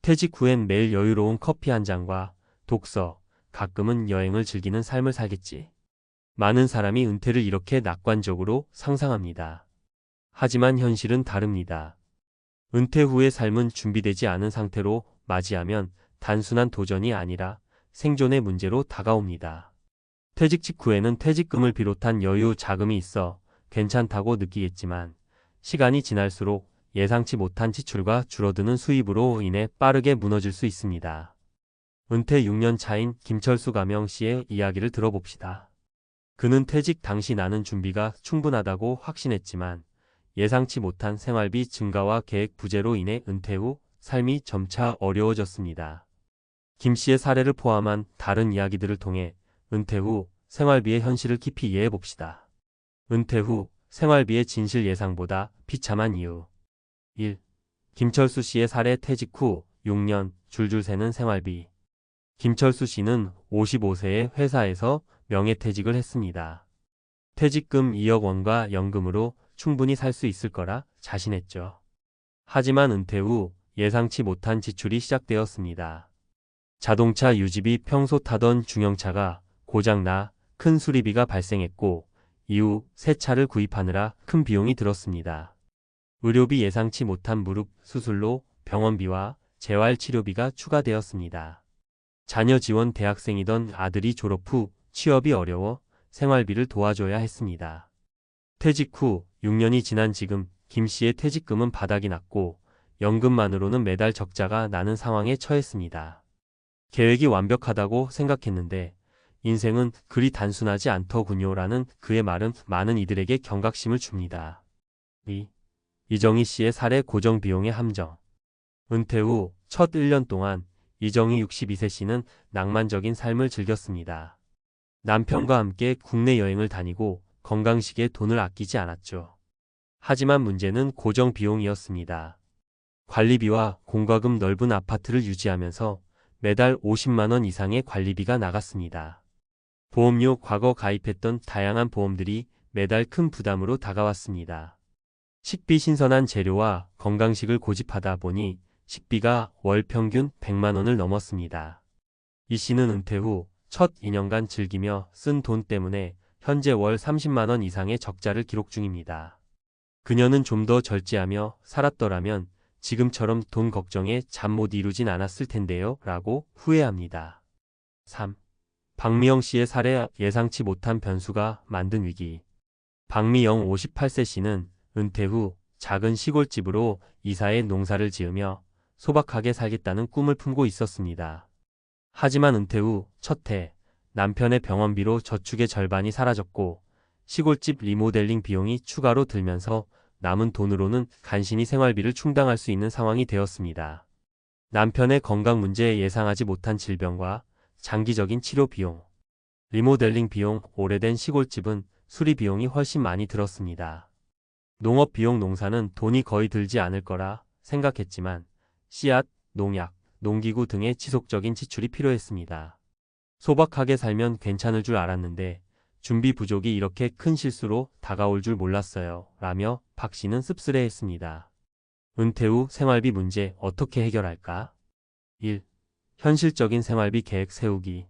퇴직 후엔 매일 여유로운 커피 한 잔과 독서, 가끔은 여행을 즐기는 삶을 살겠지. 많은 사람이 은퇴를 이렇게 낙관적으로 상상합니다. 하지만 현실은 다릅니다. 은퇴 후의 삶은 준비되지 않은 상태로 맞이하면 단순한 도전이 아니라 생존의 문제로 다가옵니다. 퇴직 직후에는 퇴직금을 비롯한 여유 자금이 있어 괜찮다고 느끼겠지만 시간이 지날수록 예상치 못한 지출과 줄어드는 수입으로 인해 빠르게 무너질 수 있습니다. 은퇴 6년 차인 김철수 가명 씨의 이야기를 들어봅시다. 그는 퇴직 당시 나는 준비가 충분하다고 확신했지만 예상치 못한 생활비 증가와 계획 부재로 인해 은퇴 후 삶이 점차 어려워졌습니다. 김 씨의 사례를 포함한 다른 이야기들을 통해 은퇴 후 생활비의 현실을 깊이 이해해 봅시다. 은퇴 후 생활비의 진실 예상보다 비참한 이유. 1. 김철수 씨의 사례 퇴직 후 6년 줄줄 새는 생활비. 김철수 씨는 55세에 회사에서 명예퇴직을 했습니다. 퇴직금 2억 원과 연금으로 충분히 살 수 있을 거라 자신했죠. 하지만 은퇴 후 예상치 못한 지출이 시작되었습니다. 자동차 유지비 평소 타던 중형차가 고장나 큰 수리비가 발생했고 이후 새 차를 구입하느라 큰 비용이 들었습니다. 의료비 예상치 못한 무릎 수술로 병원비와 재활치료비가 추가되었습니다. 자녀 지원 대학생이던 아들이 졸업 후 취업이 어려워 생활비를 도와줘야 했습니다. 퇴직 후 6년이 지난 지금 김 씨의 퇴직금은 바닥이 났고 연금만으로는 매달 적자가 나는 상황에 처했습니다. 계획이 완벽하다고 생각했는데 인생은 그리 단순하지 않더군요라는 그의 말은 많은 이들에게 경각심을 줍니다. 2. 이정희 씨의 사례 고정 비용의 함정. 은퇴 후 첫 1년 동안 이정희 62세 씨는 낭만적인 삶을 즐겼습니다. 남편과 함께 국내 여행을 다니고 건강식에 돈을 아끼지 않았죠. 하지만 문제는 고정 비용이었습니다. 관리비와 공과금 넓은 아파트를 유지하면서 매달 50만 원 이상의 관리비가 나갔습니다. 보험료 과거 가입했던 다양한 보험들이 매달 큰 부담으로 다가왔습니다. 식비 신선한 재료와 건강식을 고집하다 보니 식비가 월 평균 100만 원을 넘었습니다. 이 씨는 은퇴 후 첫 2년간 즐기며 쓴 돈 때문에 현재 월 30만 원 이상의 적자를 기록 중입니다. 그녀는 좀 더 절제하며 살았더라면 지금처럼 돈 걱정에 잠 못 이루진 않았을 텐데요 라고 후회합니다. 3. 박미영 씨의 사례 예상치 못한 변수가 만든 위기. 박미영 58세 씨는 은퇴 후 작은 시골집으로 이사해 농사를 지으며 소박하게 살겠다는 꿈을 품고 있었습니다. 하지만 은퇴 후 첫 해 남편의 병원비로 저축의 절반이 사라졌고 시골집 리모델링 비용이 추가로 들면서 남은 돈으로는 간신히 생활비를 충당할 수 있는 상황이 되었습니다. 남편의 건강 문제에 예상하지 못한 질병과 장기적인 치료 비용, 리모델링 비용, 오래된 시골집은 수리 비용이 훨씬 많이 들었습니다. 농업 비용 농사는 돈이 거의 들지 않을 거라 생각했지만 씨앗, 농약, 농기구 등의 지속적인 지출이 필요했습니다. 소박하게 살면 괜찮을 줄 알았는데 준비 부족이 이렇게 큰 실수로 다가올 줄 몰랐어요. 라며 박 씨는 씁쓸해했습니다. 은퇴 후 생활비 문제 어떻게 해결할까? 1. 현실적인 생활비 계획 세우기.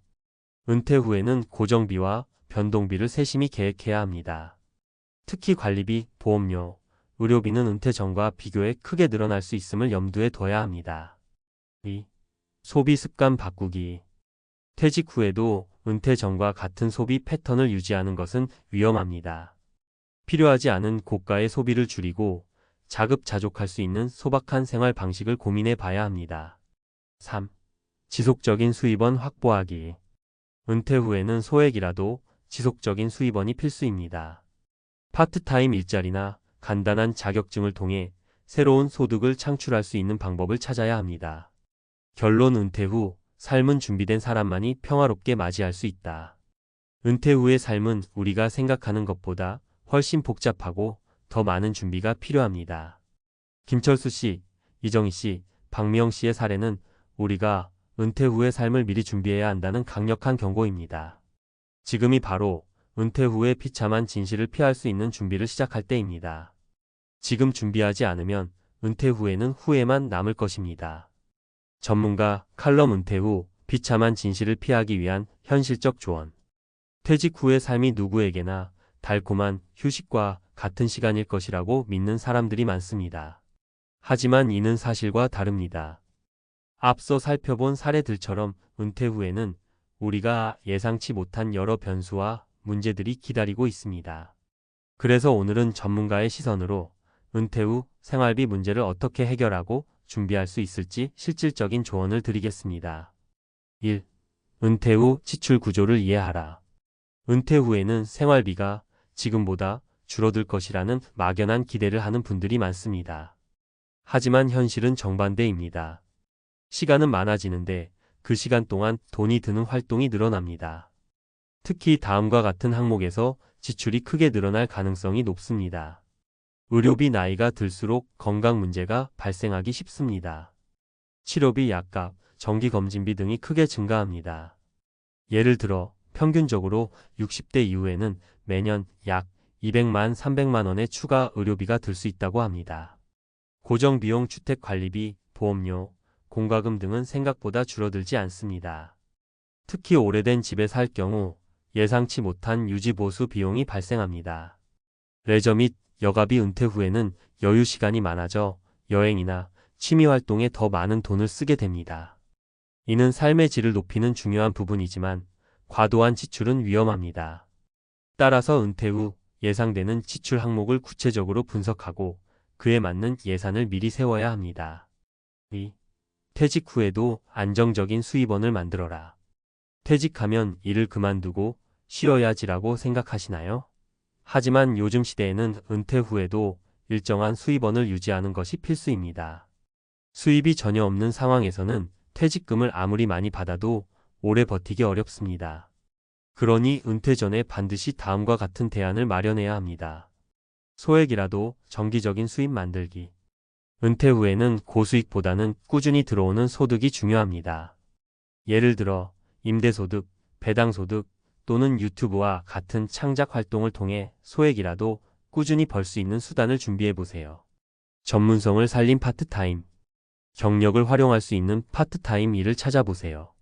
은퇴 후에는 고정비와 변동비를 세심히 계획해야 합니다. 특히 관리비, 보험료, 의료비는 은퇴 전과 비교해 크게 늘어날 수 있음을 염두에 둬야 합니다. 2. 소비 습관 바꾸기. 퇴직 후에도 은퇴 전과 같은 소비 패턴을 유지하는 것은 위험합니다. 필요하지 않은 고가의 소비를 줄이고 자급자족할 수 있는 소박한 생활 방식을 고민해 봐야 합니다. 3. 지속적인 수입원 확보하기. 은퇴 후에는 소액이라도 지속적인 수입원이 필수입니다. 파트타임 일자리나 간단한 자격증을 통해 새로운 소득을 창출할 수 있는 방법을 찾아야 합니다. 결론 은퇴 후 삶은 준비된 사람만이 평화롭게 맞이할 수 있다. 은퇴 후의 삶은 우리가 생각하는 것보다 훨씬 복잡하고 더 많은 준비가 필요합니다. 김철수 씨, 이정희 씨, 박미영 씨의 사례는 우리가 은퇴 후의 삶을 미리 준비해야 한다는 강력한 경고입니다. 지금이 바로 은퇴 후의 비참한 진실을 피할 수 있는 준비를 시작할 때입니다. 지금 준비하지 않으면 은퇴 후에는 후회만 남을 것입니다. 전문가 칼럼 은퇴 후 비참한 진실을 피하기 위한 현실적 조언. 퇴직 후의 삶이 누구에게나 달콤한 휴식과 같은 시간일 것이라고 믿는 사람들이 많습니다. 하지만 이는 사실과 다릅니다. 앞서 살펴본 사례들처럼 은퇴 후에는 우리가 예상치 못한 여러 변수와 문제들이 기다리고 있습니다. 그래서 오늘은 전문가의 시선으로 은퇴 후 생활비 문제를 어떻게 해결하고 준비할 수 있을지 실질적인 조언을 드리겠습니다. 1. 은퇴 후 지출 구조를 이해하라. 은퇴 후에는 생활비가 지금보다 줄어들 것이라는 막연한 기대를 하는 분들이 많습니다. 하지만 현실은 정반대입니다. 시간은 많아지는데 그 시간 동안 돈이 드는 활동이 늘어납니다. 특히 다음과 같은 항목에서 지출이 크게 늘어날 가능성이 높습니다. 의료비. 나이가 들수록 건강 문제가 발생하기 쉽습니다. 치료비, 약값, 정기검진비 등이 크게 증가합니다. 예를 들어 평균적으로 60대 이후에는 매년 약 200만, 300만 원의 추가 의료비가 들 수 있다고 합니다. 고정비용, 주택관리비, 보험료, 공과금 등은 생각보다 줄어들지 않습니다. 특히 오래된 집에 살 경우 예상치 못한 유지보수 비용이 발생합니다. 레저 및 여가비. 은퇴 후에는 여유 시간이 많아져 여행이나 취미활동에 더 많은 돈을 쓰게 됩니다. 이는 삶의 질을 높이는 중요한 부분이지만 과도한 지출은 위험합니다. 따라서 은퇴 후 예상되는 지출 항목을 구체적으로 분석하고 그에 맞는 예산을 미리 세워야 합니다. 2. 퇴직 후에도 안정적인 수입원을 만들어라. 퇴직하면 일을 그만두고 쉬어야지라고 생각하시나요? 하지만 요즘 시대에는 은퇴 후에도 일정한 수입원을 유지하는 것이 필수입니다. 수입이 전혀 없는 상황에서는 퇴직금을 아무리 많이 받아도 오래 버티기 어렵습니다. 그러니 은퇴 전에 반드시 다음과 같은 대안을 마련해야 합니다. 소액이라도 정기적인 수입 만들기. 은퇴 후에는 고수익보다는 꾸준히 들어오는 소득이 중요합니다. 예를 들어 임대소득, 배당소득 또는 유튜브와 같은 창작 활동을 통해 소액이라도 꾸준히 벌 수 있는 수단을 준비해 보세요. 전문성을 살린 파트타임. 경력을 활용할 수 있는 파트타임 일을 찾아보세요.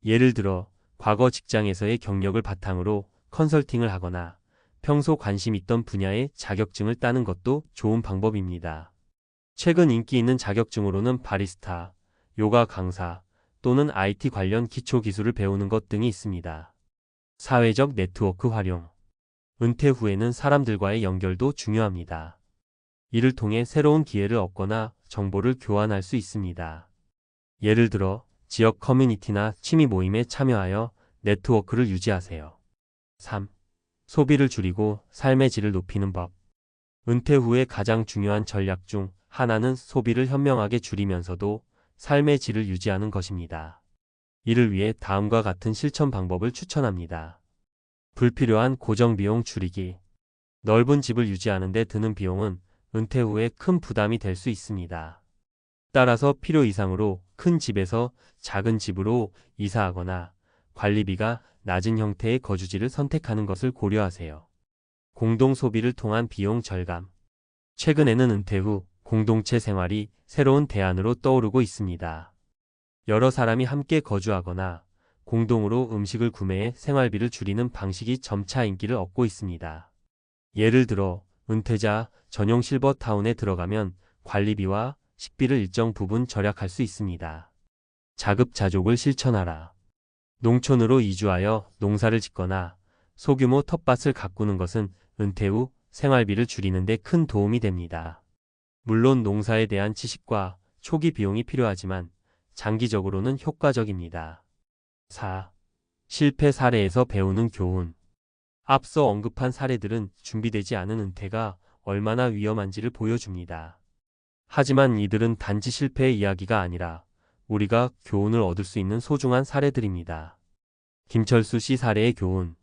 예를 들어 과거 직장에서의 경력을 바탕으로 컨설팅을 하거나 평소 관심 있던 분야의 자격증을 따는 것도 좋은 방법입니다. 최근 인기 있는 자격증으로는 바리스타, 요가 강사 또는 IT 관련 기초 기술을 배우는 것 등이 있습니다. 사회적 네트워크 활용. 은퇴 후에는 사람들과의 연결도 중요합니다. 이를 통해 새로운 기회를 얻거나 정보를 교환할 수 있습니다. 예를 들어 지역 커뮤니티나 취미 모임에 참여하여 네트워크를 유지하세요. 3. 소비를 줄이고 삶의 질을 높이는 법. 은퇴 후에 가장 중요한 전략 중 하나는 소비를 현명하게 줄이면서도 삶의 질을 유지하는 것입니다. 이를 위해 다음과 같은 실천 방법을 추천합니다. 불필요한 고정비용 줄이기. 넓은 집을 유지하는 데 드는 비용은 은퇴 후에 큰 부담이 될 수 있습니다. 따라서 필요 이상으로 큰 집에서 작은 집으로 이사하거나 관리비가 낮은 형태의 거주지를 선택하는 것을 고려하세요. 공동 소비를 통한 비용 절감. 최근에는 은퇴 후 공동체 생활이 새로운 대안으로 떠오르고 있습니다. 여러 사람이 함께 거주하거나 공동으로 음식을 구매해 생활비를 줄이는 방식이 점차 인기를 얻고 있습니다. 예를 들어 은퇴자 전용 실버타운에 들어가면 관리비와 식비를 일정 부분 절약할 수 있습니다. 자급자족을 실천하라. 농촌으로 이주하여 농사를 짓거나 소규모 텃밭을 가꾸는 것은 은퇴 후 생활비를 줄이는 데 큰 도움이 됩니다. 물론 농사에 대한 지식과 초기 비용이 필요하지만 장기적으로는 효과적입니다. 4. 실패 사례에서 배우는 교훈. 앞서 언급한 사례들은 준비되지 않은 은퇴가 얼마나 위험한지를 보여줍니다. 하지만 이들은 단지 실패의 이야기가 아니라 우리가 교훈을 얻을 수 있는 소중한 사례들입니다. 김철수 씨 사례의 교훈.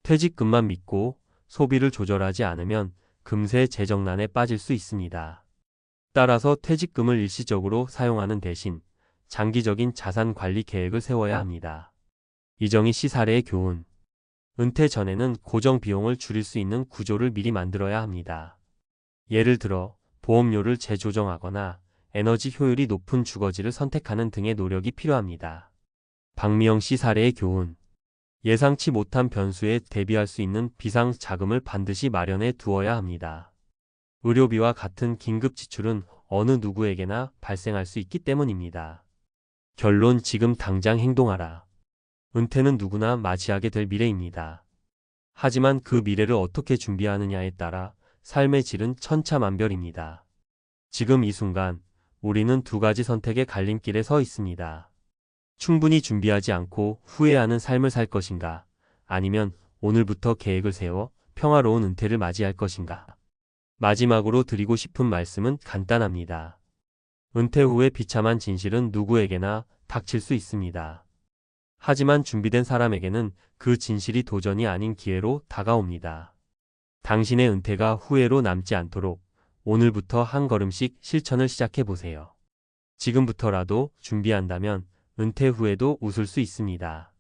퇴직금만 믿고 소비를 조절하지 않으면 금세 재정난에 빠질 수 있습니다. 따라서 퇴직금을 일시적으로 사용하는 대신 장기적인 자산 관리 계획을 세워야 합니다. 이정희 씨 사례의 교훈. 은퇴 전에는 고정 비용을 줄일 수 있는 구조를 미리 만들어야 합니다. 예를 들어 보험료를 재조정하거나 에너지 효율이 높은 주거지를 선택하는 등의 노력이 필요합니다. 박미영 씨 사례의 교훈. 예상치 못한 변수에 대비할 수 있는 비상 자금을 반드시 마련해 두어야 합니다. 의료비와 같은 긴급 지출은 어느 누구에게나 발생할 수 있기 때문입니다. 결론 지금 당장 행동하라. 은퇴는 누구나 맞이하게 될 미래입니다. 하지만 그 미래를 어떻게 준비하느냐에 따라 삶의 질은 천차만별입니다. 지금 이 순간 우리는 두 가지 선택의 갈림길에 서 있습니다. 충분히 준비하지 않고 후회하는 삶을 살 것인가, 아니면 오늘부터 계획을 세워 평화로운 은퇴를 맞이할 것인가. 마지막으로 드리고 싶은 말씀은 간단합니다. 은퇴 후의 비참한 진실은 누구에게나 닥칠 수 있습니다. 하지만 준비된 사람에게는 그 진실이 도전이 아닌 기회로 다가옵니다. 당신의 은퇴가 후회로 남지 않도록 오늘부터 한 걸음씩 실천을 시작해 보세요. 지금부터라도 준비한다면 은퇴 후에도 웃을 수 있습니다.